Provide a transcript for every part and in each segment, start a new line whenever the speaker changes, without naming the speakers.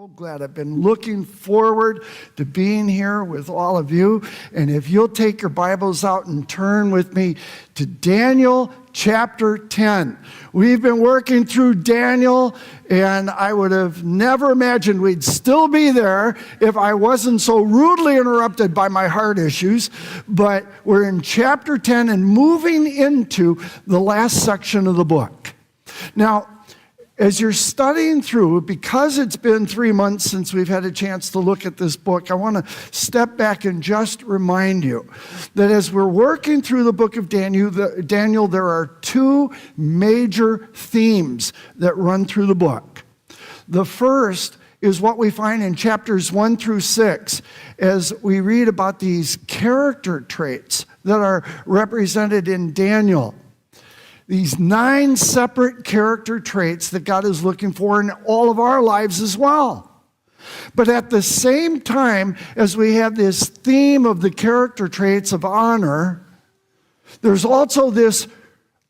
So glad. I've been looking forward to being here with all of you. And if you'll take your Bibles out and turn with me to Daniel chapter 10. We've been working through Daniel, and I would have never imagined we'd still be there if I wasn't so rudely interrupted by my heart issues. But we're in chapter 10 and moving into the last section of the book. Now, as you're studying through, because it's been 3 months since we've had a chance to look at this book, I want to step back and just remind you that as we're working through the book of Daniel, there are two major themes that run through the book. The first is what we find in chapters 1 through 6 as we read about these character traits that are represented in Daniel. These 9 separate character traits that God is looking for in all of our lives as well. But at the same time, as we have this theme of the character traits of honor, there's also this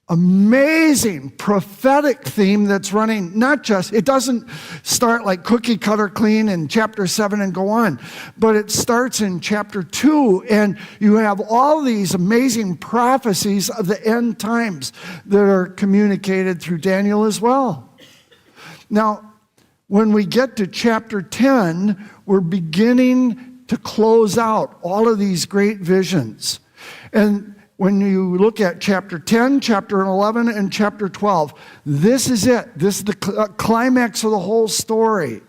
amazing prophetic theme that's running, it doesn't start like cookie cutter clean in chapter 7 and go on, but it starts in chapter 2, and you have all these amazing prophecies of the end times that are communicated through Daniel as well. Now, when we get to chapter 10, we're beginning to close out all of these great visions. And when you look at chapter 10, chapter 11, and chapter 12, this is it. This is the climax of the whole story.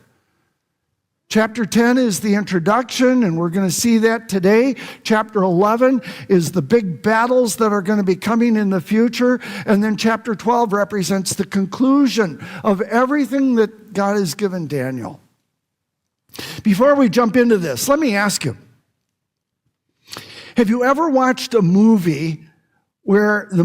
Chapter 10 is the introduction, and we're going to see that today. Chapter 11 is the big battles that are going to be coming in the future. And then chapter 12 represents the conclusion of everything that God has given Daniel. Before we jump into this, let me ask you, have you ever watched a movie where the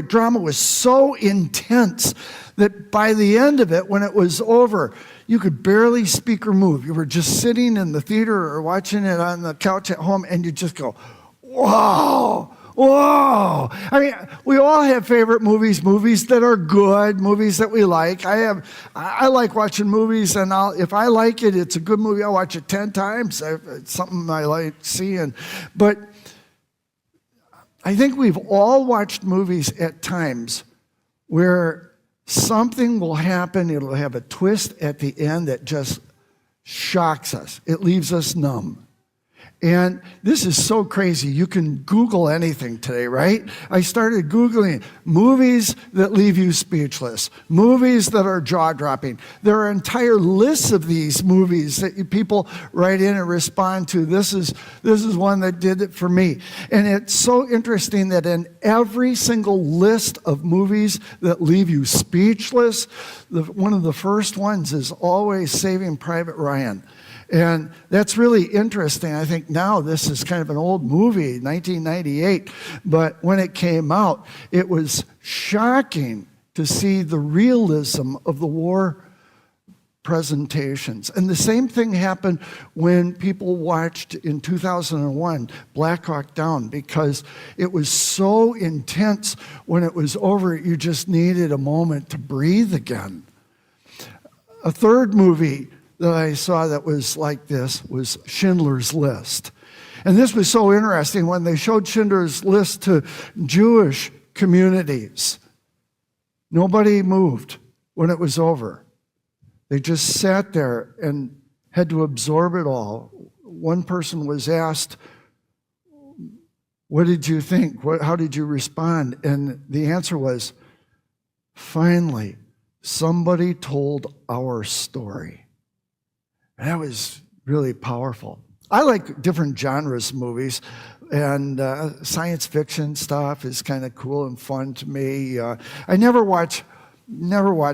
drama was so intense that by the end of it, when it was over, you could barely speak or move? You were just sitting in the theater or watching it on the couch at home, and you just go, whoa, whoa. I mean, we all have favorite movies that are good, movies that we like. I like watching movies, and if I like it, it's a good movie, I'll watch it 10 times. It's something I like seeing. But I think we've all watched movies at times where something will happen, it'll have a twist at the end that just shocks us. It leaves us numb. And this is so crazy. You can Google anything today, right? I started Googling movies that leave you speechless, movies that are jaw-dropping. There are entire lists of these movies that people write in and respond to. This is one that did it for me. And it's so interesting that in every single list of movies that leave you speechless, one of the first ones is always Saving Private Ryan. And that's really interesting. I think now this is kind of an old movie, 1998, but when it came out, it was shocking to see the realism of the war presentations. And the same thing happened when people watched in 2001 Black Hawk Down, because it was so intense when it was over, you just needed a moment to breathe again. A third movie that I saw that was like this was Schindler's List. And this was so interesting when they showed Schindler's List to Jewish communities. Nobody moved when it was over. They just sat there and had to absorb it all. One person was asked, "What did you think? How did you respond?" And the answer was, "Finally, somebody told our story." And that was really powerful. I like different genres of movies, and science fiction stuff is kind of cool and fun to me. I never watch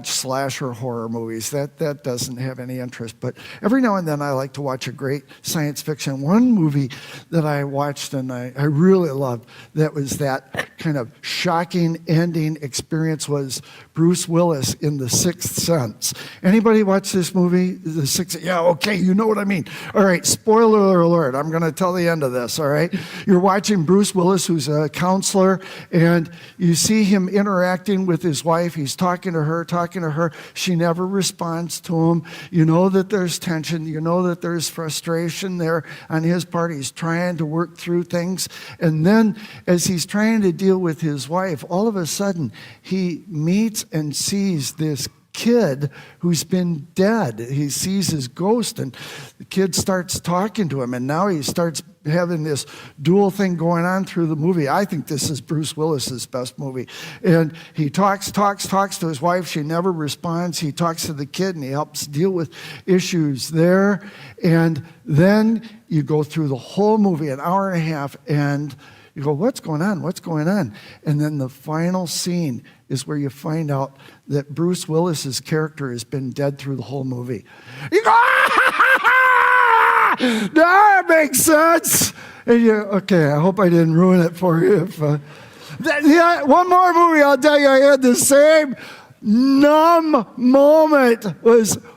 slasher horror movies. That doesn't have any interest. But every now and then I like to watch a great science fiction. One movie that I watched and I really loved that was that kind of shocking ending experience was Bruce Willis in The Sixth Sense. Anybody watch this movie? The Sixth? Yeah, okay, you know what I mean. All right, spoiler alert. I'm going to tell the end of this, all right? You're watching Bruce Willis, who's a counselor, and you see him interacting with his wife. He's talking talking to her. She never responds to him. You know that there's tension. You know that there's frustration there on his part. He's trying to work through things. And then as he's trying to deal with his wife, all of a sudden he meets and sees this kid who's been dead. He sees his ghost, and the kid starts talking to him, and now he starts having this dual thing going on through the movie. I think this is Bruce Willis's best movie. And he talks to his wife. She never responds. He talks to the kid, and he helps deal with issues there. And then you go through the whole movie, an hour and a half, and you go, what's going on? What's going on? And then the final scene is where you find out that Bruce Willis's character has been dead through the whole movie. You go, that makes sense. And you, okay, I hope I didn't ruin it for you. One more movie, I'll tell you, I had the same numb moment.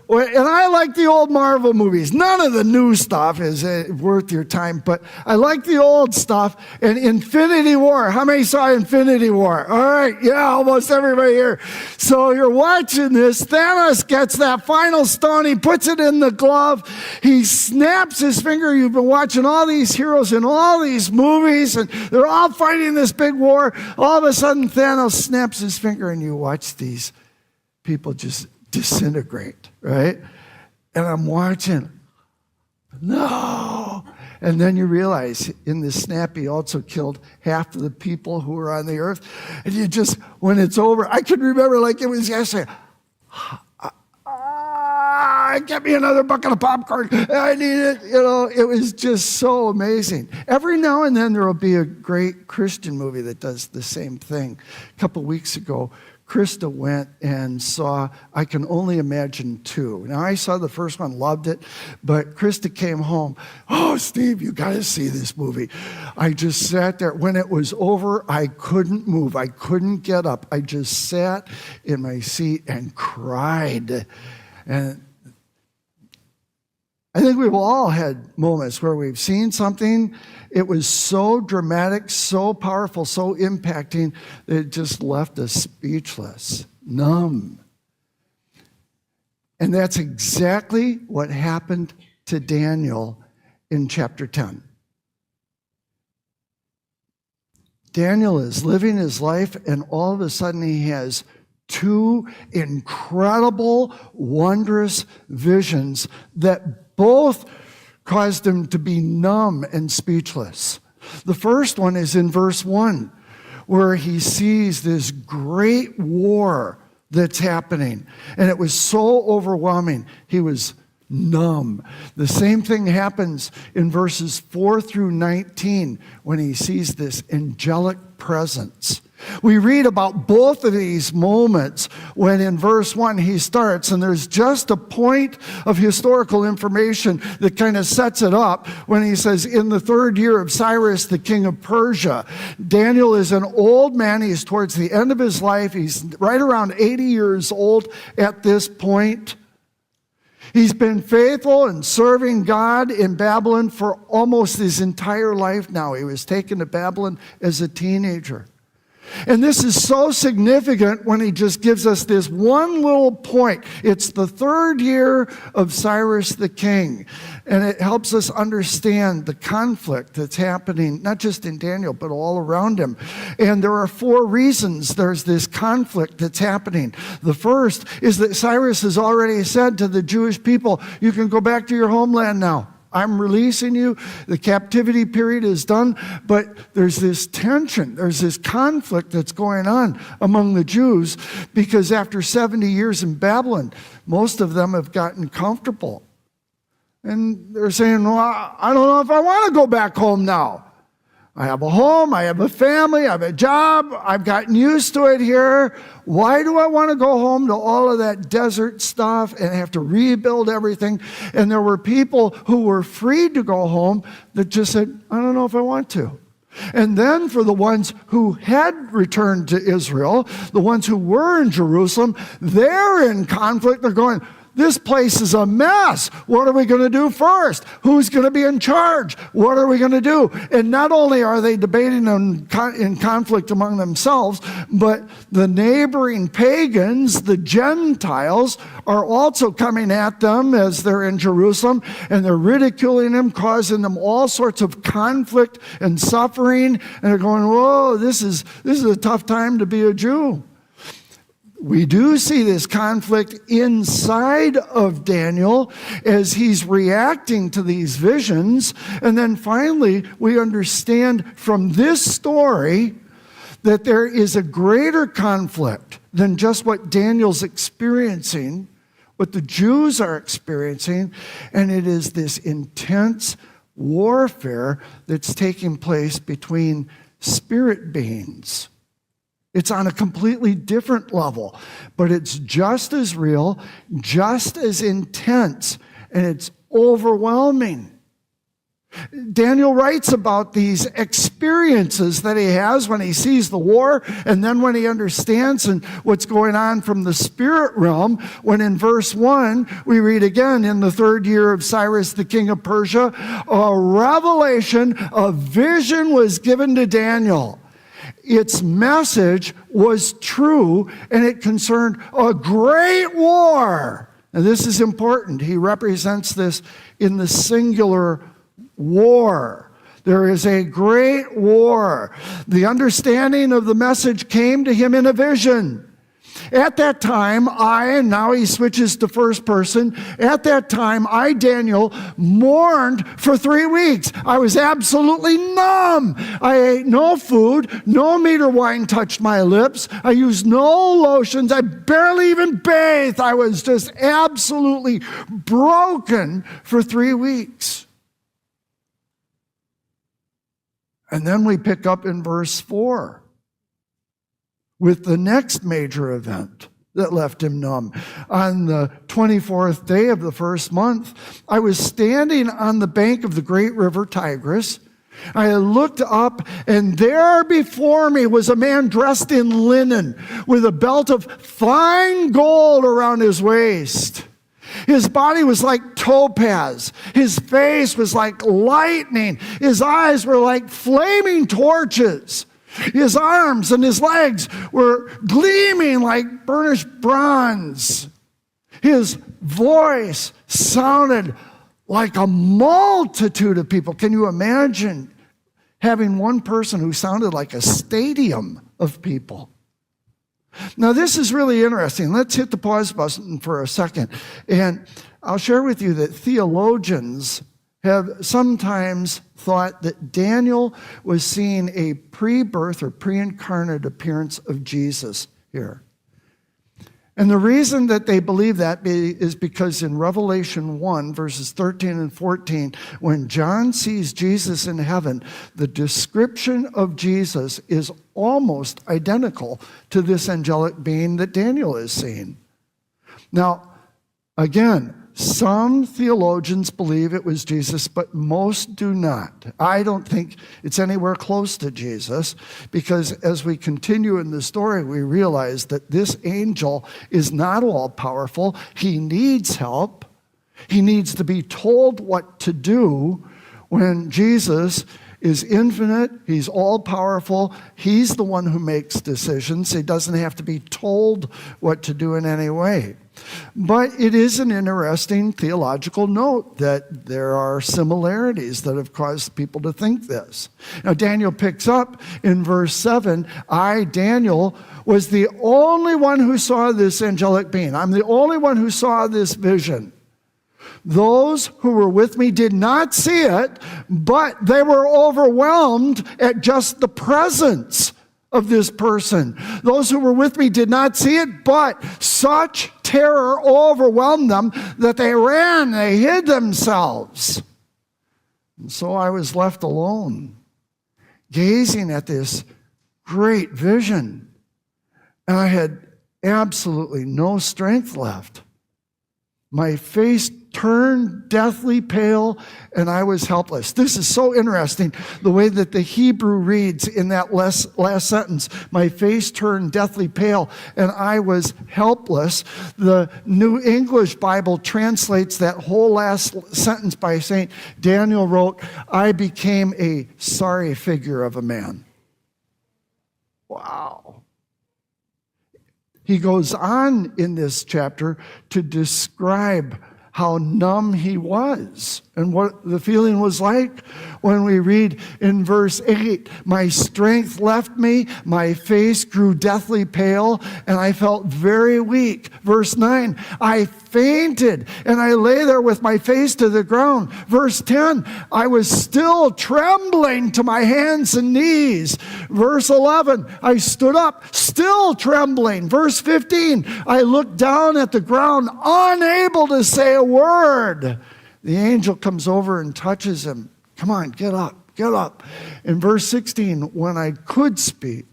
And I like the old Marvel movies. None of the new stuff is worth your time, but I like the old stuff. And Infinity War, how many saw Infinity War? All right, yeah, almost everybody here. So you're watching this. Thanos gets that final stone. He puts it in the glove. He snaps his finger. You've been watching all these heroes in all these movies, and they're all fighting this big war. All of a sudden, Thanos snaps his finger, and you watch these people just disintegrate, right? And I'm watching, no. And then you realize in this snap, he also killed half of the people who were on the earth. And you just, when it's over, I can remember like it was yesterday. Get me another bucket of popcorn. I need it. You know, it was just so amazing. Every now and then there will be a great Christian movie that does the same thing. A couple weeks ago, Krista went and saw I Can Only Imagine 2. Now, I saw the first one, loved it, but Krista came home. Oh, Steve, you got to see this movie. I just sat there. When it was over, I couldn't move. I couldn't get up. I just sat in my seat and cried. And I think we've all had moments where we've seen something. It was so dramatic, so powerful, so impacting that it just left us speechless, numb. And that's exactly what happened to Daniel in chapter 10. Daniel is living his life, and all of a sudden he has two incredible, wondrous visions that both caused him to be numb and speechless. The first one is in verse 1, where he sees this great war that's happening. And it was so overwhelming, he was numb. The same thing happens in verses 4 through 19 when he sees this angelic presence. We read about both of these moments when in verse 1 he starts, and there's just a point of historical information that kind of sets it up when he says, in the 3rd year of Cyrus, the king of Persia. Daniel is an old man. He's towards the end of his life. He's right around 80 years old at this point. He's been faithful and serving God in Babylon for almost his entire life now. He was taken to Babylon as a teenager. And this is so significant when he just gives us this one little point. It's the 3rd year of Cyrus the king. And it helps us understand the conflict that's happening, not just in Daniel, but all around him. And there are 4 reasons there's this conflict that's happening. The first is that Cyrus has already said to the Jewish people, you can go back to your homeland now. I'm releasing you. The captivity period is done. But there's this tension. There's this conflict that's going on among the Jews because after 70 years in Babylon, most of them have gotten comfortable. And they're saying, well, I don't know if I want to go back home now. I have a home, I have a family, I have a job, I've gotten used to it here. Why do I want to go home to all of that desert stuff and have to rebuild everything? And there were people who were freed to go home that just said, I don't know if I want to. And then for the ones who had returned to Israel, the ones who were in Jerusalem, they're in conflict. They're going, This place is a mess. What are we going to do first? Who's going to be in charge? What are we going to do? And not only are they debating in conflict among themselves, but the neighboring pagans, the Gentiles, are also coming at them as they're in Jerusalem, and they're ridiculing them, causing them all sorts of conflict and suffering. And they're going, whoa, this is a tough time to be a Jew. We do see this conflict inside of Daniel as he's reacting to these visions. And then finally, we understand from this story that there is a greater conflict than just what Daniel's experiencing, what the Jews are experiencing, and it is this intense warfare that's taking place between spirit beings. It's on a completely different level, but it's just as real, just as intense, and it's overwhelming. Daniel writes about these experiences that he has when he sees the war, and then when he understands and what's going on from the spirit realm, when in verse 1 we read again, in the 3rd year of Cyrus the king of Persia, a revelation, a vision was given to Daniel. Its message was true, and it concerned a great war. And this is important. He represents this in the singular war. There is a great war. The understanding of the message came to him in a vision. At that time, and now he switches to first person, at that time, I, Daniel, mourned for 3 weeks. I was absolutely numb. I ate no food, no meat or wine touched my lips. I used no lotions. I barely even bathed. I was just absolutely broken for 3 weeks. And then we pick up in verse 4. With the next major event that left him numb. On the 24th day of the first month, I was standing on the bank of the great river Tigris. I looked up, and there before me was a man dressed in linen with a belt of fine gold around his waist. His body was like topaz. His face was like lightning. His eyes were like flaming torches. His arms and his legs were gleaming like burnished bronze. His voice sounded like a multitude of people. Can you imagine having one person who sounded like a stadium of people? Now, this is really interesting. Let's hit the pause button for a second. And I'll share with you that theologians have sometimes thought that Daniel was seeing a pre-birth or pre-incarnate appearance of Jesus here. And the reason that they believe that is because in Revelation 1, verses 13 and 14, when John sees Jesus in heaven, the description of Jesus is almost identical to this angelic being that Daniel is seeing. Now, again, some theologians believe it was Jesus, but most do not. I don't think it's anywhere close to Jesus, because as we continue in the story, we realize that this angel is not all-powerful. He needs help. He needs to be told what to do. When Jesus is infinite, he's all-powerful, he's the one who makes decisions. He doesn't have to be told what to do in any way. But it is an interesting theological note that there are similarities that have caused people to think this. Now, Daniel picks up in verse 7, I, Daniel, was the only one who saw this angelic being. I'm the only one who saw this vision. Those who were with me did not see it, but they were overwhelmed at just the presence of this person. Those who were with me did not see it, but such terror overwhelmed them that they ran, they hid themselves. And so I was left alone, gazing at this great vision. And I had absolutely no strength left. My face turned deathly pale, and I was helpless. This is so interesting, the way that the Hebrew reads in that last sentence. My face turned deathly pale, and I was helpless. The New English Bible translates that whole last sentence by saying, Daniel wrote, I became a sorry figure of a man. Wow. He goes on in this chapter to describe how numb he was and what the feeling was like when we read in verse 8, my strength left me, my face grew deathly pale, and I felt very weak. Verse 9, I fainted and I lay there with my face to the ground. Verse 10, I was still trembling to my hands and knees. Verse 11, I stood up, still trembling. Verse 15, I looked down at the ground, unable to say a word. The angel comes over and touches him. Come on, get up, get up. In verse 16, when I could speak,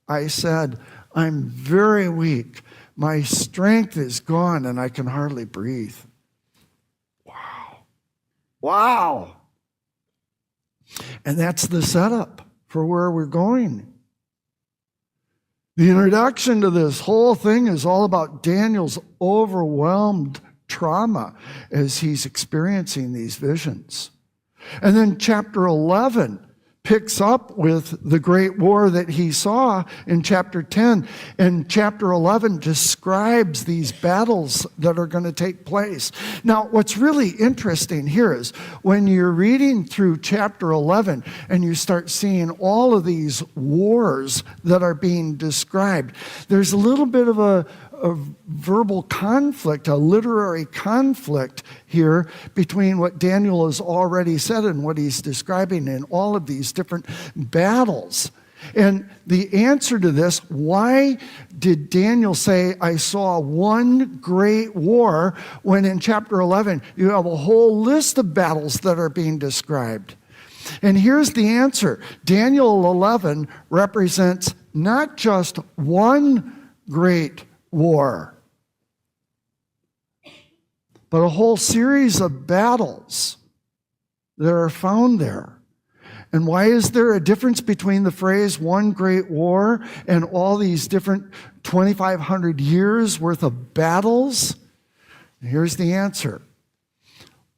I said, I'm very weak. My strength is gone and I can hardly breathe. Wow. Wow. And that's the setup for where we're going. The introduction to this whole thing is all about Daniel's overwhelmed trauma as he's experiencing these visions. And then chapter 11 picks up with the great war that he saw in chapter 10. And chapter 11 describes these battles that are going to take place. Now, what's really interesting here is when you're reading through chapter 11 and you start seeing all of these wars that are being described, there's a little bit of a verbal conflict, a literary conflict here between what Daniel has already said and what he's describing in all of these different battles. And the answer to this, why did Daniel say, I saw one great war, when in chapter 11 you have a whole list of battles that are being described? And here's the answer. Daniel 11 represents not just one great war, but a whole series of battles that are found there. And why is there a difference between the phrase one great war and all these different 2,500 years worth of battles? Here's the answer.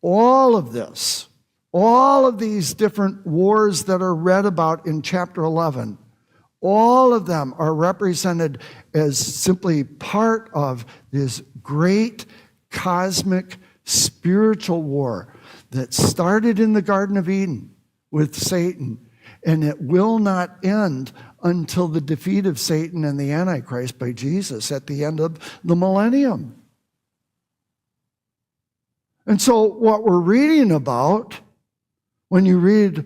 All of this, all of these different wars that are read about in chapter 11, all of them are represented as simply part of this great cosmic spiritual war that started in the Garden of Eden with Satan, and it will not end until the defeat of Satan and the Antichrist by Jesus at the end of the millennium. And so what we're reading about when you read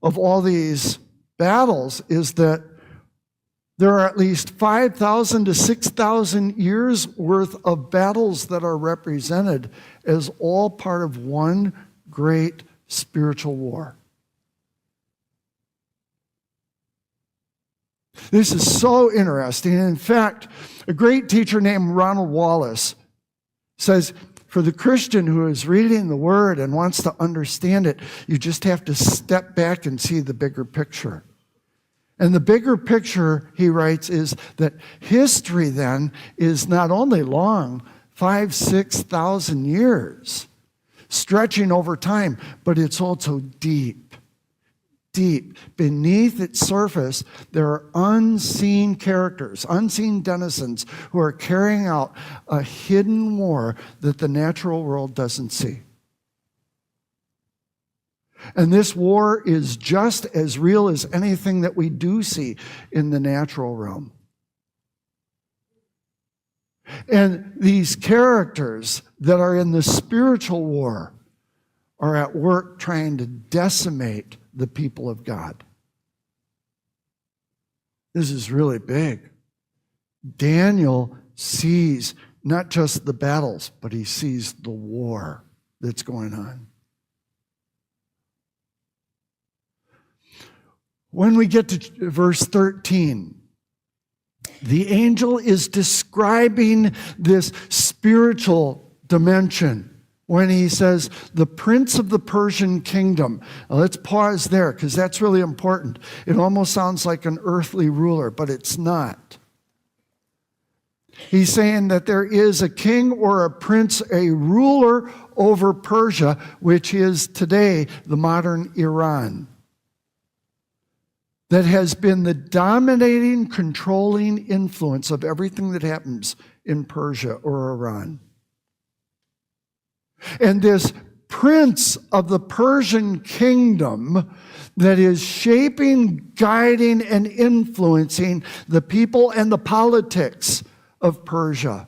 of all these battles is that there are at least 5,000 to 6,000 years worth of battles that are represented as all part of one great spiritual war. This is so interesting. In fact, a great teacher named Ronald Wallace says, for the Christian who is reading the Word and wants to understand it, you just have to step back and see the bigger picture. And the bigger picture, he writes, is that history then is not only long, 5,000, 6,000 years, stretching over time, but it's also deep. Deep. Beneath its surface, there are unseen characters, unseen denizens who are carrying out a hidden war that the natural world doesn't see. And this war is just as real as anything that we do see in the natural realm. And these characters that are in the spiritual war are at work trying to decimate the people of God. This is really big. Daniel sees not just the battles, but he sees the war that's going on. When we get to verse 13, the angel is describing this spiritual dimension when he says the prince of the Persian kingdom. Now let's pause there because that's really important. It almost sounds like an earthly ruler, but it's not. He's saying that there is a king or a prince, a ruler over Persia, which is today the modern Iran, that has been the dominating, controlling influence of everything that happens in Persia or Iran. And this prince of the Persian kingdom that is shaping, guiding, and influencing the people and the politics of Persia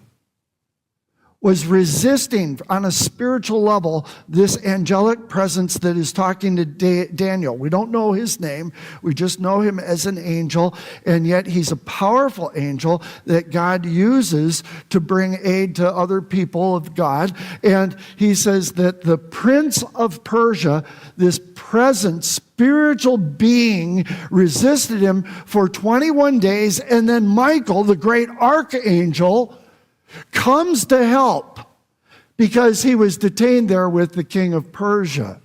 was resisting on a spiritual level this angelic presence that is talking to Daniel. We don't know his name. We just know him as an angel, and yet he's a powerful angel that God uses to bring aid to other people of God. And he says that the prince of Persia, this present spiritual being, resisted him for 21 days, and then Michael, the great archangel, comes to help because he was detained there with the king of Persia.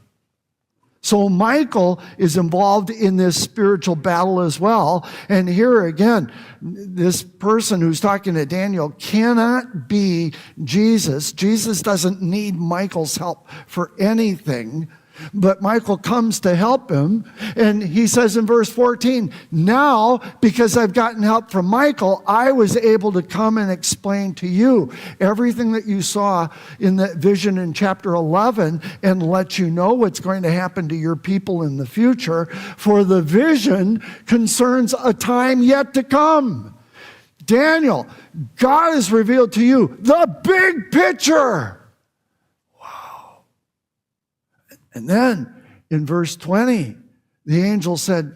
So Michael is involved in this spiritual battle as well. And here again, this person who's talking to Daniel cannot be Jesus. Jesus doesn't need Michael's help for anything. But Michael comes to help him, and he says in verse 14, now, because I've gotten help from Michael, I was able to come and explain to you everything that you saw in that vision in chapter 11 and let you know what's going to happen to your people in the future, for the vision concerns a time yet to come. Daniel, God has revealed to you the big picture. And then in verse 20, the angel said,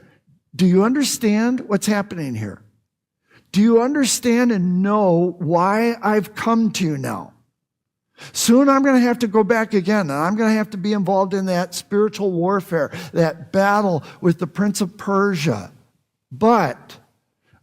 do you understand what's happening here? Do you understand and know why I've come to you now? Soon I'm going to have to go back again, and I'm going to have to be involved in that spiritual warfare, that battle with the prince of Persia. But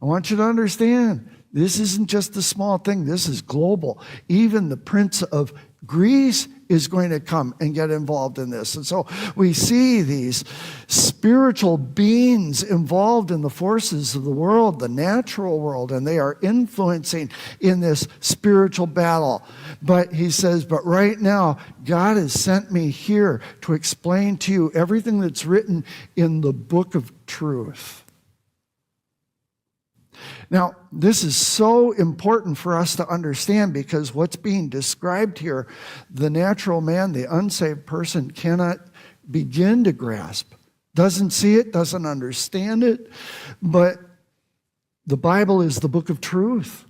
I want you to understand, this isn't just a small thing. This is global. Even the prince of Greece is going to come and get involved in this. And so we see these spiritual beings involved in the forces of the world, the natural world, and they are influencing in this spiritual battle. But he says, but right now, God has sent me here to explain to you everything that's written in the book of truth. Now, this is so important for us to understand because what's being described here, the natural man, the unsaved person, cannot begin to grasp. Doesn't see it, doesn't understand it, but the Bible is the book of truth.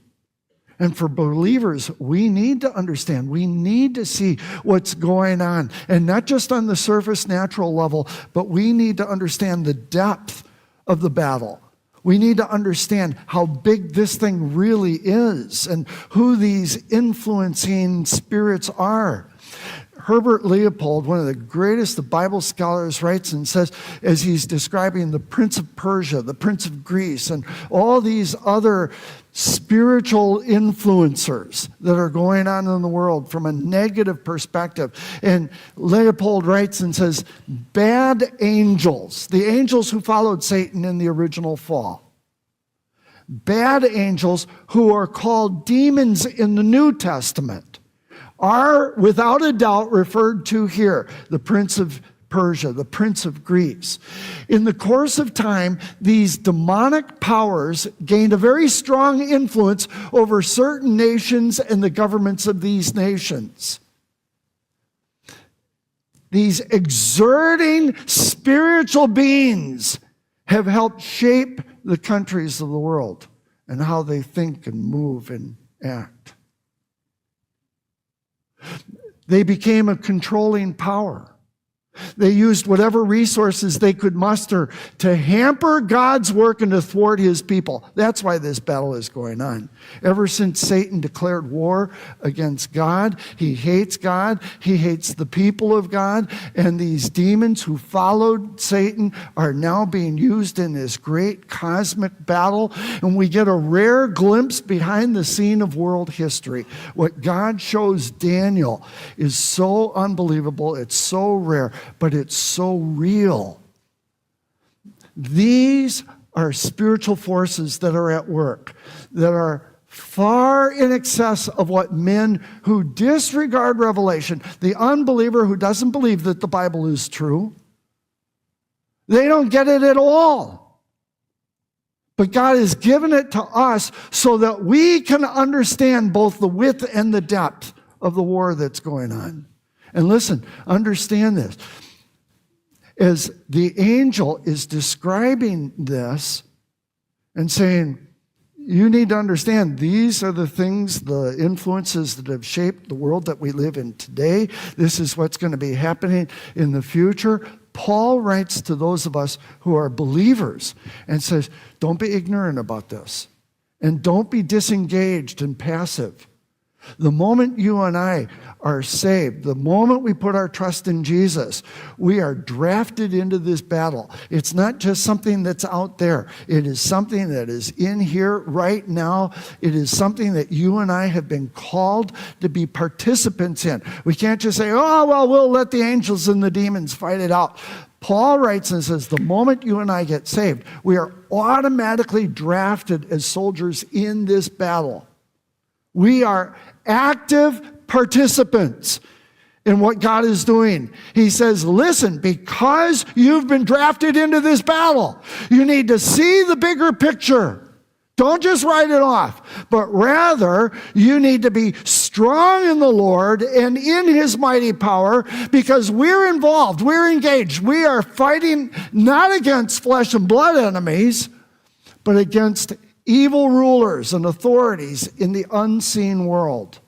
And for believers, we need to understand, we need to see what's going on. And not just on the surface natural level, but we need to understand the depth of the battle. We need to understand how big this thing really is and who these influencing spirits are. Herbert Leopold, one of the greatest of Bible scholars, writes and says, as he's describing the Prince of Persia, the Prince of Greece, and all these other spiritual influencers that are going on in the world from a negative perspective. And Leopold writes and says, bad angels, the angels who followed Satan in the original fall, bad angels who are called demons in the New Testament, are without a doubt referred to here, the Prince of Persia, the Prince of Greece. In the course of time, these demonic powers gained a very strong influence over certain nations and the governments of these nations. These exerting spiritual beings have helped shape the countries of the world and how they think and move and act. They became a controlling power. They used whatever resources they could muster to hamper God's work and to thwart his people. That's why this battle is going on. Ever since Satan declared war against God, he hates God, he hates the people of God, and these demons who followed Satan are now being used in this great cosmic battle, and we get a rare glimpse behind the scene of world history. What God shows Daniel is so unbelievable, it's so rare, but it's so real. These are spiritual forces that are at work, that are far in excess of what men who disregard revelation, the unbeliever who doesn't believe that the Bible is true, they don't get it at all. But God has given it to us so that we can understand both the width and the depth of the war that's going on. And listen, understand this. As the angel is describing this and saying, you need to understand these are the things, the influences that have shaped the world that we live in today. This is what's going to be happening in the future. Paul writes to those of us who are believers and says, don't be ignorant about this. And don't be disengaged and passive. The moment you and I are saved, the moment we put our trust in Jesus, we are drafted into this battle. It's not just something that's out there. It is something that is in here right now. It is something that you and I have been called to be participants in. We can't just say, oh, well, we'll let the angels and the demons fight it out. Paul writes and says, the moment you and I get saved, we are automatically drafted as soldiers in this battle. We are active participants in what God is doing. He says, listen, because you've been drafted into this battle, you need to see the bigger picture. Don't just write it off, but rather you need to be strong in the Lord and in his mighty power, because we're involved, we're engaged. We are fighting not against flesh and blood enemies, but against evil rulers and authorities in the unseen world,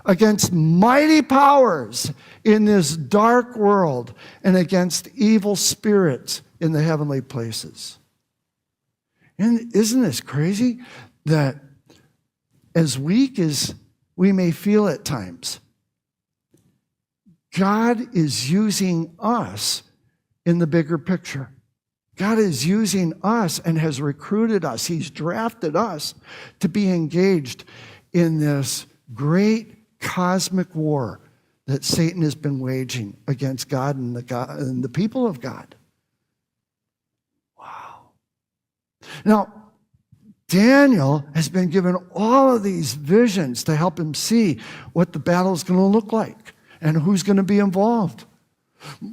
against mighty powers in this dark world, and against evil spirits in the heavenly places. And isn't this crazy that as weak as we may feel at times, God is using us in the bigger picture. God is using us and has recruited us. He's drafted us to be engaged in this great cosmic war that Satan has been waging against God and the people of God. Wow. Now, Daniel has been given all of these visions to help him see what the battle is going to look like and who's going to be involved.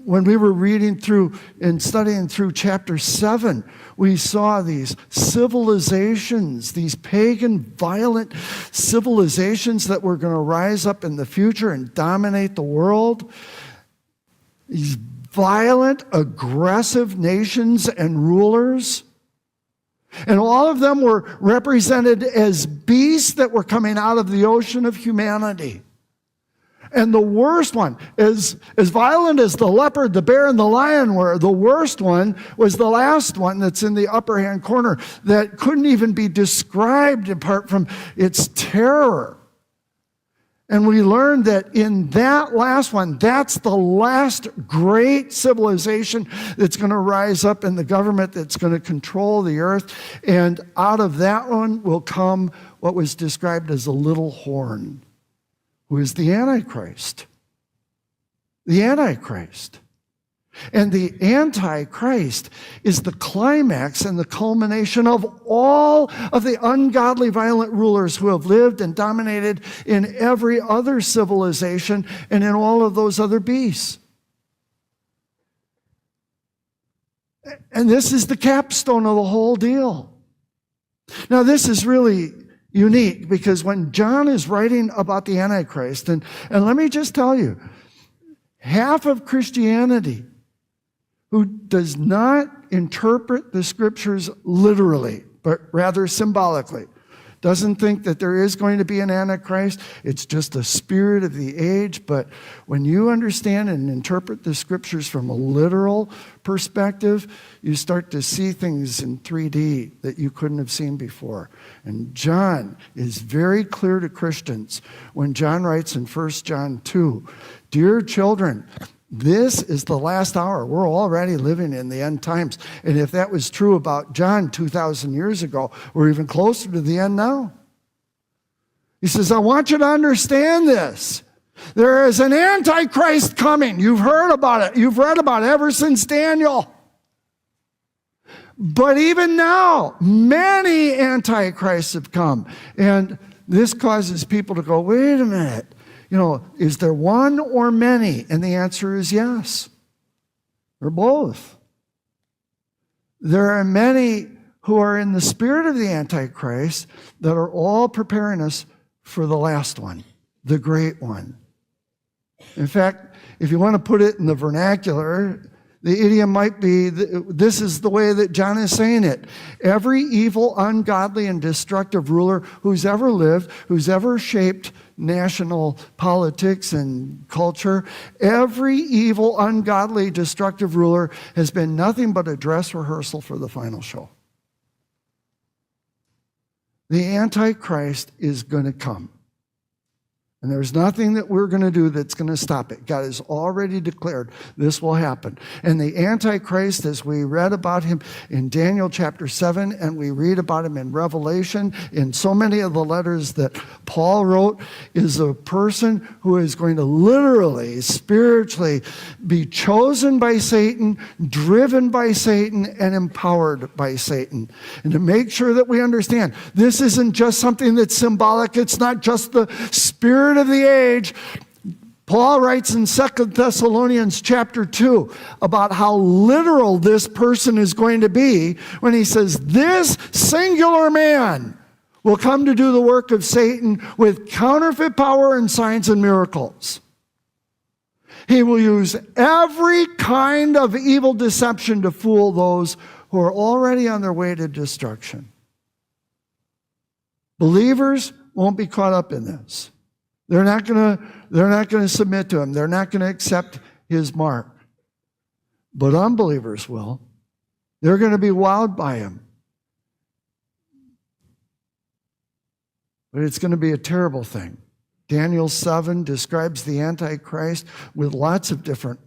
When we were reading through and studying through chapter 7, we saw these civilizations, these pagan, violent civilizations that were going to rise up in the future and dominate the world. These violent, aggressive nations and rulers. And all of them were represented as beasts that were coming out of the ocean of humanity. And the worst one, as violent as the leopard, the bear, and the lion were, the worst one was the last one that's in the upper hand corner that couldn't even be described apart from its terror. And we learned that in that last one, that's the last great civilization that's going to rise up in the government that's going to control the earth. And out of that one will come what was described as a little horn, who is the Antichrist. The Antichrist. And the Antichrist is the climax and the culmination of all of the ungodly, violent rulers who have lived and dominated in every other civilization and in all of those other beasts. And this is the capstone of the whole deal. Now, this is really unique because when John is writing about the Antichrist, and let me just tell you, half of Christianity who does not interpret the scriptures literally, but rather symbolically, doesn't think that there is going to be an Antichrist. It's just a spirit of the age. But when you understand and interpret the scriptures from a literal perspective, you start to see things in 3D that you couldn't have seen before. And John is very clear to Christians when John writes in 1 John 2, "Dear children, this is the last hour." We're already living in the end times. And if that was true about John 2,000 years ago, we're even closer to the end now. He says, I want you to understand this. There is an Antichrist coming. You've heard about it. You've read about it ever since Daniel. But even now, many Antichrists have come. And this causes people to go, wait a minute. Is there one or many? And the answer is yes. Or both. There are many who are in the spirit of the Antichrist that are all preparing us for the last one, the great one. In fact, if you want to put it in the vernacular, the idiom might be, this is the way that John is saying it. Every evil, ungodly, and destructive ruler who's ever lived, who's ever shaped national politics and culture, every evil, ungodly, destructive ruler has been nothing but a dress rehearsal for the final show. The Antichrist is going to come. And there's nothing that we're going to do that's going to stop it. God has already declared this will happen. And the Antichrist, as we read about him in Daniel chapter 7, and we read about him in Revelation, in so many of the letters that Paul wrote, is a person who is going to literally, spiritually be chosen by Satan, driven by Satan, and empowered by Satan. And to make sure that we understand, this isn't just something that's symbolic. It's not just the spirit of the age. Paul writes in 2 Thessalonians chapter 2 about how literal this person is going to be when he says, this singular man will come to do the work of Satan with counterfeit power and signs and miracles. He will use every kind of evil deception to fool those who are already on their way to destruction. Believers won't be caught up in this. They're not going to submit to him. They're not going to accept his mark. But unbelievers will. They're going to be wowed by him. But it's going to be a terrible thing. Daniel 7 describes the Antichrist with lots of different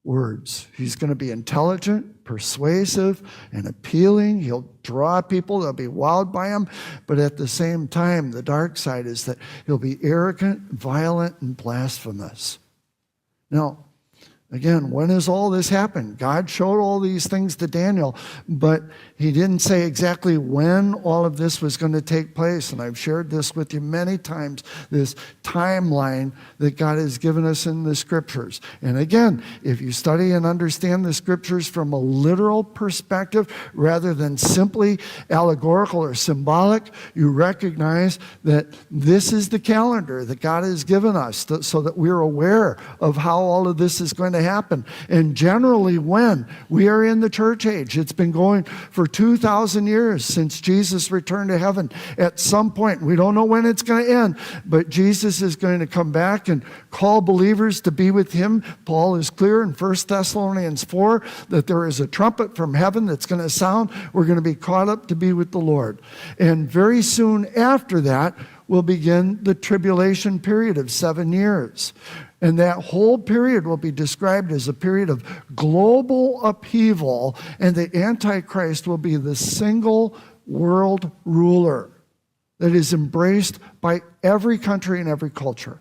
words. He's going to be intelligent, persuasive, and appealing. He'll draw people. They'll be wowed by him. But at the same time, the dark side is that he'll be arrogant, violent, and blasphemous. Now, again, when has all this happened? God showed all these things to Daniel, but he didn't say exactly when all of this was going to take place. And I've shared this with you many times, this timeline that God has given us in the scriptures. And again, if you study and understand the scriptures from a literal perspective rather than simply allegorical or symbolic, you recognize that this is the calendar that God has given us so that we're aware of how all of this is going to happen. And generally when we are in the church age, it's been going for 2,000 years since Jesus returned to heaven. At some point, we don't know when it's going to end, but Jesus is going to come back and call believers to be with him. Paul is clear in 1 Thessalonians 4 that there is a trumpet from heaven that's going to sound. We're going to be caught up to be with the Lord. And very soon after that, will begin the tribulation period of 7 years. And that whole period will be described as a period of global upheaval, and the Antichrist will be the single world ruler that is embraced by every country and every culture.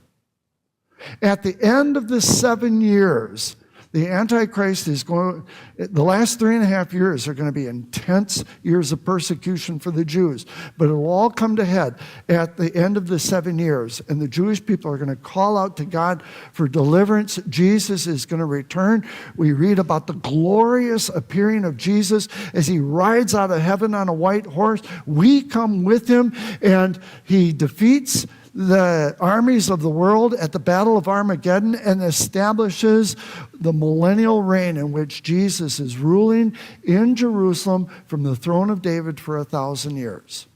At the end of the 7 years, the Antichrist is going, the last 3.5 years are going to be intense years of persecution for the Jews. But it will all come to head at the end of the 7 years. And the Jewish people are going to call out to God for deliverance. Jesus is going to return. We read about the glorious appearing of Jesus as he rides out of heaven on a white horse. We come with him, and he defeats the armies of the world at the Battle of Armageddon and establishes the millennial reign in which Jesus is ruling in Jerusalem from the throne of David for 1,000 years.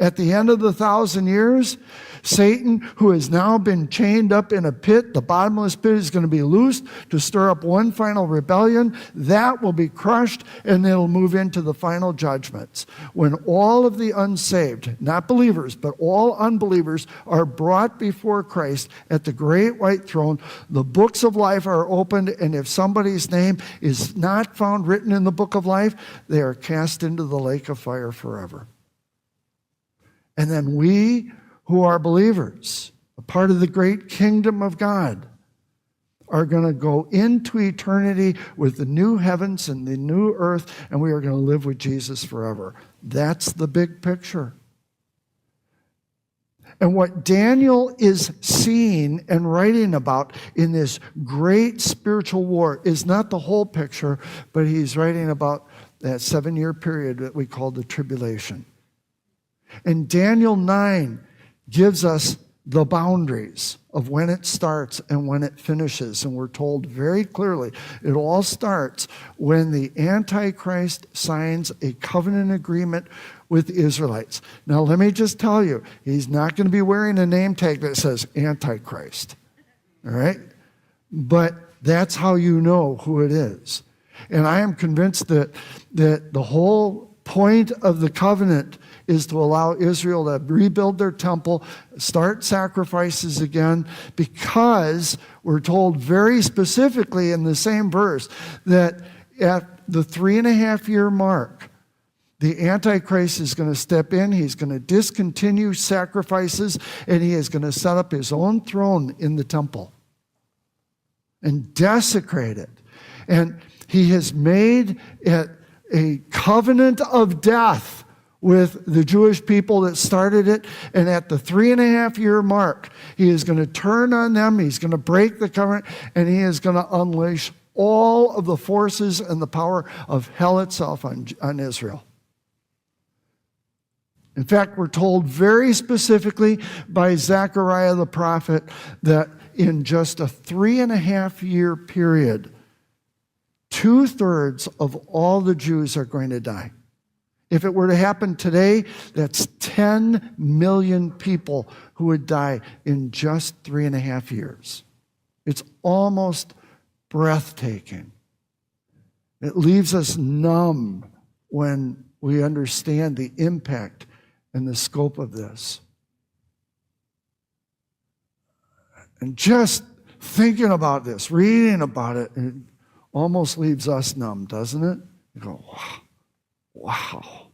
At the end of the 1,000 years, Satan, who has now been chained up in a pit, the bottomless pit, is going to be loosed to stir up one final rebellion. That will be crushed, and it'll move into the final judgments. When all of the unsaved, not believers, but all unbelievers, are brought before Christ at the great white throne, the books of life are opened, and if somebody's name is not found written in the book of life, they are cast into the lake of fire forever. And then we who are believers, a part of the great kingdom of God, are going to go into eternity with the new heavens and the new earth, and we are going to live with Jesus forever. That's the big picture. And what Daniel is seeing and writing about in this great spiritual war is not the whole picture, but he's writing about that 7-year period that we call the tribulation. And Daniel 9 gives us the boundaries of when it starts and when it finishes. And we're told very clearly it all starts when the Antichrist signs a covenant agreement with the Israelites. Now, let me just tell you, he's not going to be wearing a name tag that says Antichrist. All right? But that's how you know who it is. And I am convinced that the whole point of the covenant is to allow Israel to rebuild their temple, start sacrifices again, because we're told very specifically in the same verse that at the 3.5-year mark, the Antichrist is going to step in, he's going to discontinue sacrifices, and he is going to set up his own throne in the temple and desecrate it. And he has made it a covenant of death with the Jewish people that started it. And at the 3.5-year mark, he is going to turn on them, he's going to break the covenant, and he is going to unleash all of the forces and the power of hell itself on Israel. In fact, we're told very specifically by Zechariah the prophet that in just a 3.5-year period, 2/3 of all the Jews are going to die. If it were to happen today, that's 10 million people who would die in just 3.5 years. It's almost breathtaking. It leaves us numb when we understand the impact and the scope of this. And just thinking about this, reading about it, it almost leaves us numb, doesn't it? You go, wow. Wow.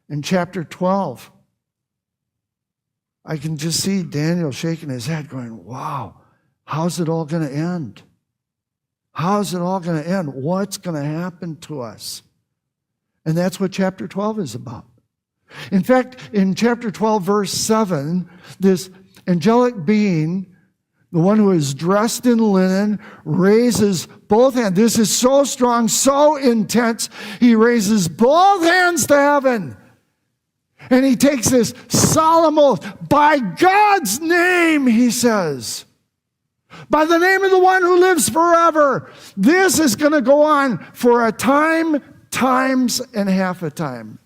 In chapter 12, I can just see Daniel shaking his head going, wow, how's it all going to end? How's it all going to end? What's going to happen to us? And that's what chapter 12 is about. In fact, in chapter 12, verse 7, this angelic being, the one who is dressed in linen, raises both hands. This is so strong, so intense. He raises both hands to heaven. And he takes this solemn oath. By God's name, he says. By the name of the one who lives forever. This is going to go on for a time, times, and half a time.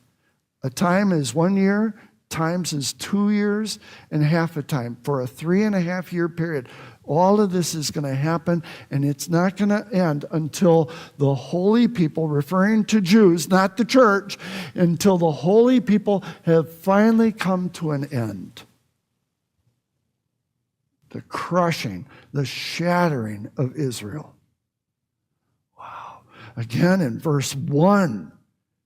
A time is 1 year. Times is 2 years, and half a time. For a 3.5-year period, all of this is going to happen, and it's not going to end until the holy people, referring to Jews, not the church, until the holy people have finally come to an end. The crushing, the shattering of Israel. Wow. Again, in verse 1,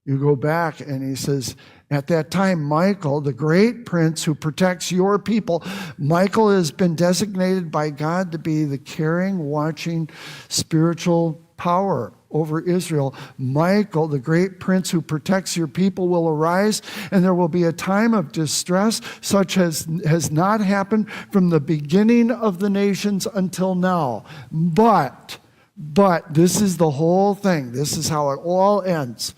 you go back and he says, at that time, Michael, the great prince who protects your people, Michael has been designated by God to be the caring, watching, spiritual power over Israel. Michael, the great prince who protects your people, will arise, and there will be a time of distress such as has not happened from the beginning of the nations until now. But this is the whole thing. This is how it all ends.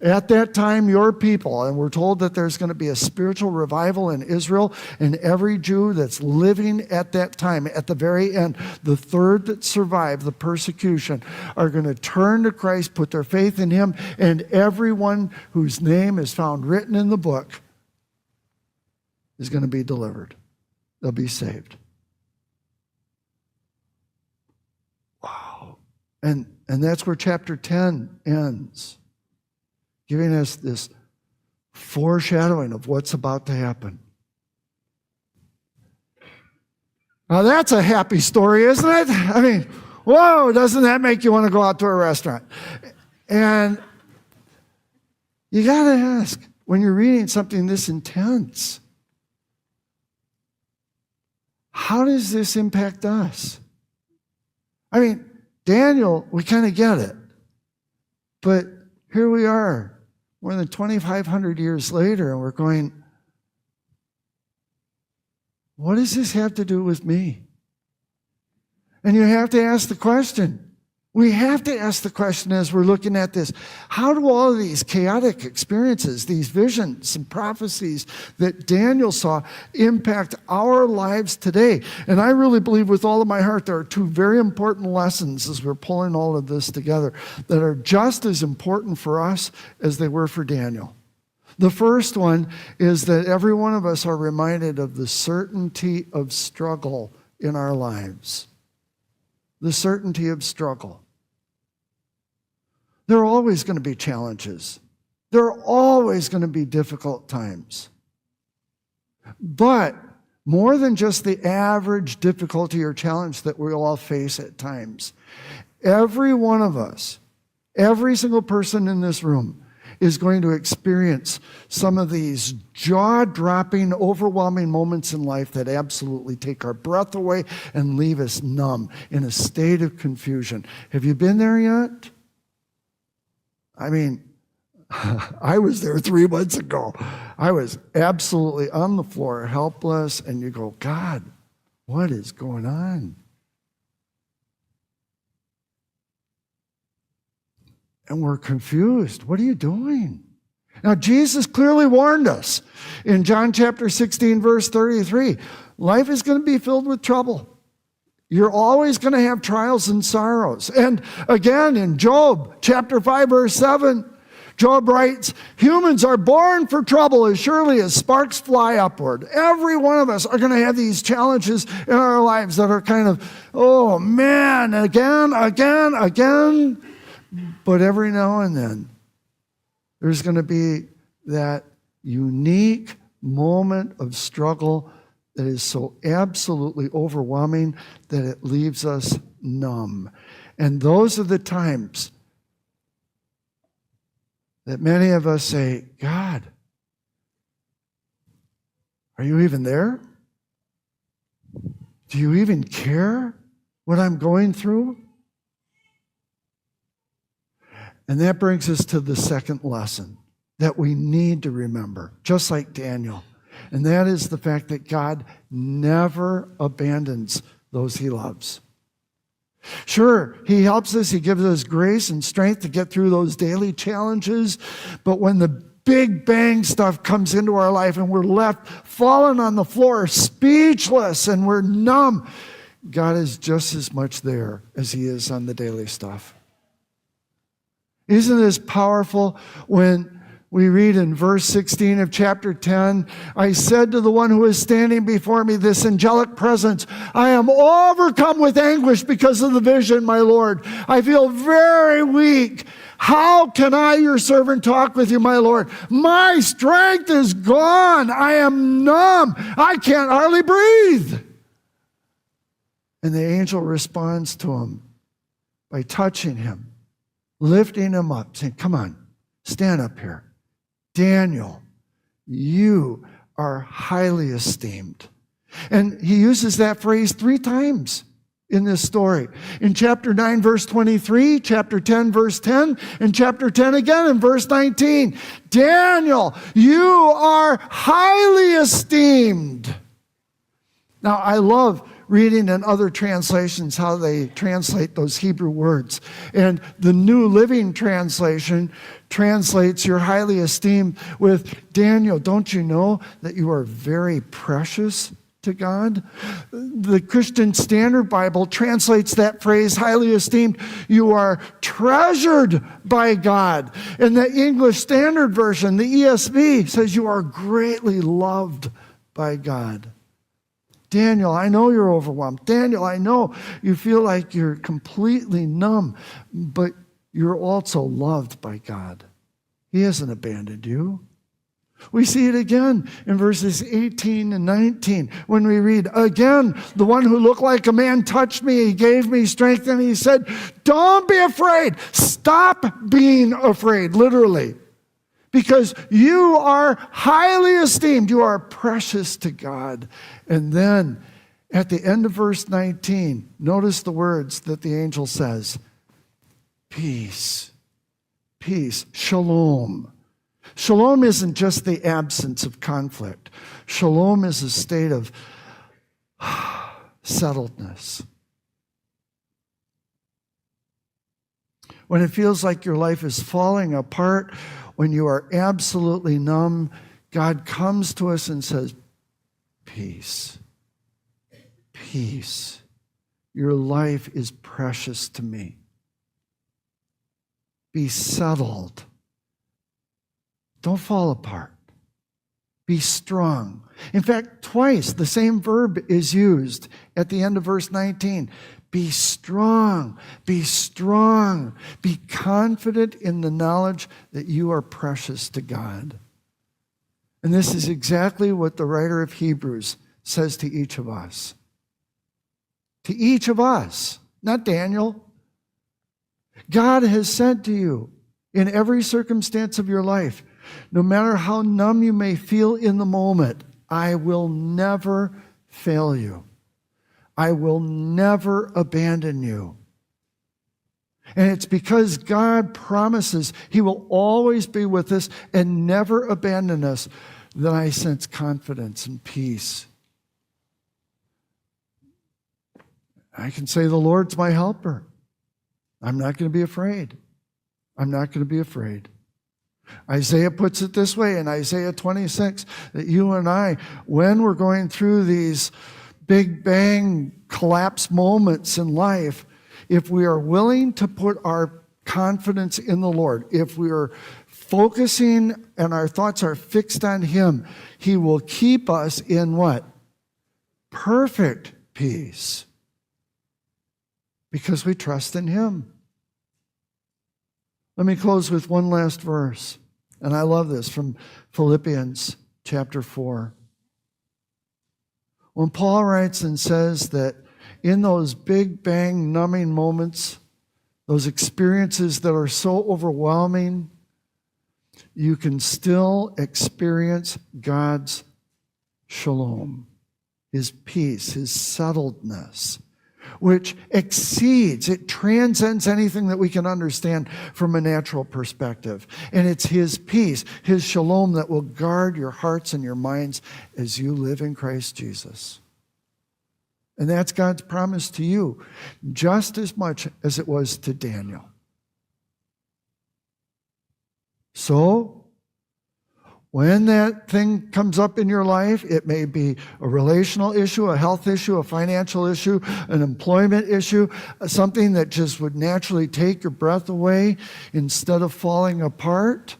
At that time, your people, and we're told that there's going to be a spiritual revival in Israel, and every Jew that's living at that time, at the very end, the third that survive the persecution, are going to turn to Christ, put their faith in him, and everyone whose name is found written in the book is going to be delivered. They'll be saved. Wow. And that's where chapter 10 ends, giving us this foreshadowing of what's about to happen. Now that's a happy story, isn't it? I mean, whoa, doesn't that make you want to go out to a restaurant? And you got to ask, when you're reading something this intense, how does this impact us? I mean, Daniel, we kind of get it. But here we are, more than 2,500 years later, and we're going, what does this have to do with me? And you have to ask the question. We have to ask the question as we're looking at this. How do all of these chaotic experiences, these visions and prophecies that Daniel saw impact our lives today? And I really believe with all of my heart there are two very important lessons as we're pulling all of this together that are just as important for us as they were for Daniel. The first one is that every one of us are reminded of the certainty of struggle in our lives. The certainty of struggle. There are always going to be challenges. There are always going to be difficult times. But more than just the average difficulty or challenge that we all face at times, every one of us, every single person in this room is going to experience some of these jaw-dropping, overwhelming moments in life that absolutely take our breath away and leave us numb in a state of confusion. Have you been there yet? I mean, I was there 3 months ago. I was absolutely on the floor, helpless, and you go, God, what is going on? And we're confused. What are you doing? Now, Jesus clearly warned us in John chapter 16, verse 33. Life is going to be filled with trouble. You're always going to have trials and sorrows. And again, in Job chapter 5, verse 7, Job writes, humans are born for trouble as surely as sparks fly upward. Every one of us are going to have these challenges in our lives that are kind of, oh man, again. But every now and then, there's going to be that unique moment of struggle that is so absolutely overwhelming that it leaves us numb. And those are the times that many of us say, God, are you even there? Do you even care what I'm going through? And that brings us to the second lesson that we need to remember, just like Daniel. And that is the fact that God never abandons those he loves. Sure, he helps us, he gives us grace and strength to get through those daily challenges, but when the big bang stuff comes into our life and we're left falling on the floor, speechless, and we're numb, God is just as much there as he is on the daily stuff. Isn't this powerful when we read in verse 16 of chapter 10, I said to the one who is standing before me, this angelic presence, I am overcome with anguish because of the vision, my Lord. I feel very weak. How can I, your servant, talk with you, my Lord? My strength is gone. I am numb. I can't hardly breathe. And the angel responds to him by touching him, lifting him up, saying, come on, stand up here. Daniel, you are highly esteemed. And he uses that phrase 3 times in this story. In chapter 9, verse 23, chapter 10, verse 10, and chapter 10 again in verse 19. Daniel, you are highly esteemed. Now, I love reading in other translations how they translate those Hebrew words. And the New Living Translation translates you're highly esteemed with, Daniel, don't you know that you are very precious to God? The Christian Standard Bible translates that phrase, highly esteemed, you are treasured by God. And the English Standard Version, the ESV, says you are greatly loved by God. Daniel, I know you're overwhelmed. Daniel, I know you feel like you're completely numb, but you're also loved by God. He hasn't abandoned you. We see it again in verses 18 and 19 when we read, again, the one who looked like a man touched me. He gave me strength and he said, don't be afraid. Stop being afraid, literally. Because you are highly esteemed. You are precious to God. And then at the end of verse 19, notice the words that the angel says. Peace. Peace. Shalom. Shalom isn't just the absence of conflict. Shalom is a state of settledness. When it feels like your life is falling apart, when you are absolutely numb, God comes to us and says, peace, peace. Your life is precious to me. Be settled. Don't fall apart. Be strong. In fact, twice the same verb is used at the end of verse 19. Be strong. Be strong. Be confident in the knowledge that you are precious to God. And this is exactly what the writer of Hebrews says to each of us. To each of us, not Daniel. God has said to you in every circumstance of your life, no matter how numb you may feel in the moment, I will never fail you. I will never abandon you. And it's because God promises He will always be with us and never abandon us that I sense confidence and peace. I can say the Lord's my helper. I'm not going to be afraid. I'm not going to be afraid. Isaiah puts it this way in Isaiah 26, that you and I, when we're going through these big bang collapse moments in life, if we are willing to put our confidence in the Lord, if we are focusing and our thoughts are fixed on Him, He will keep us in what? Perfect peace. Because we trust in Him. Let me close with one last verse. And I love this from Philippians chapter 4. When Paul writes and says that in those big bang numbing moments, those experiences that are so overwhelming, you can still experience God's shalom, His peace, His settledness, which exceeds, it transcends anything that we can understand from a natural perspective. And it's His peace, His shalom that will guard your hearts and your minds as you live in Christ Jesus. And that's God's promise to you, just as much as it was to Daniel. So, when that thing comes up in your life, it may be a relational issue, a health issue, a financial issue, an employment issue, something that just would naturally take your breath away. Instead of falling apart,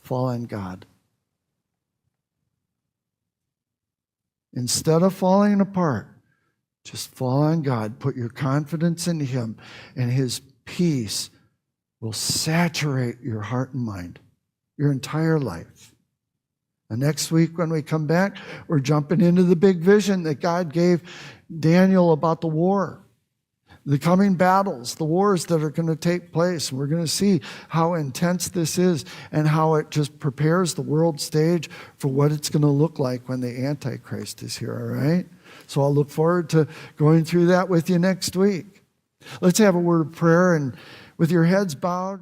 fall on God. Instead of falling apart, just fall on God. Put your confidence in Him, and His peace will saturate your heart and mind, your entire life. And next week when we come back, we're jumping into the big vision that God gave Daniel about the war, the coming battles, the wars that are going to take place. And we're going to see how intense this is and how it just prepares the world stage for what it's going to look like when the Antichrist is here, all right? So I'll look forward to going through that with you next week. Let's have a word of prayer, and with your heads bowed.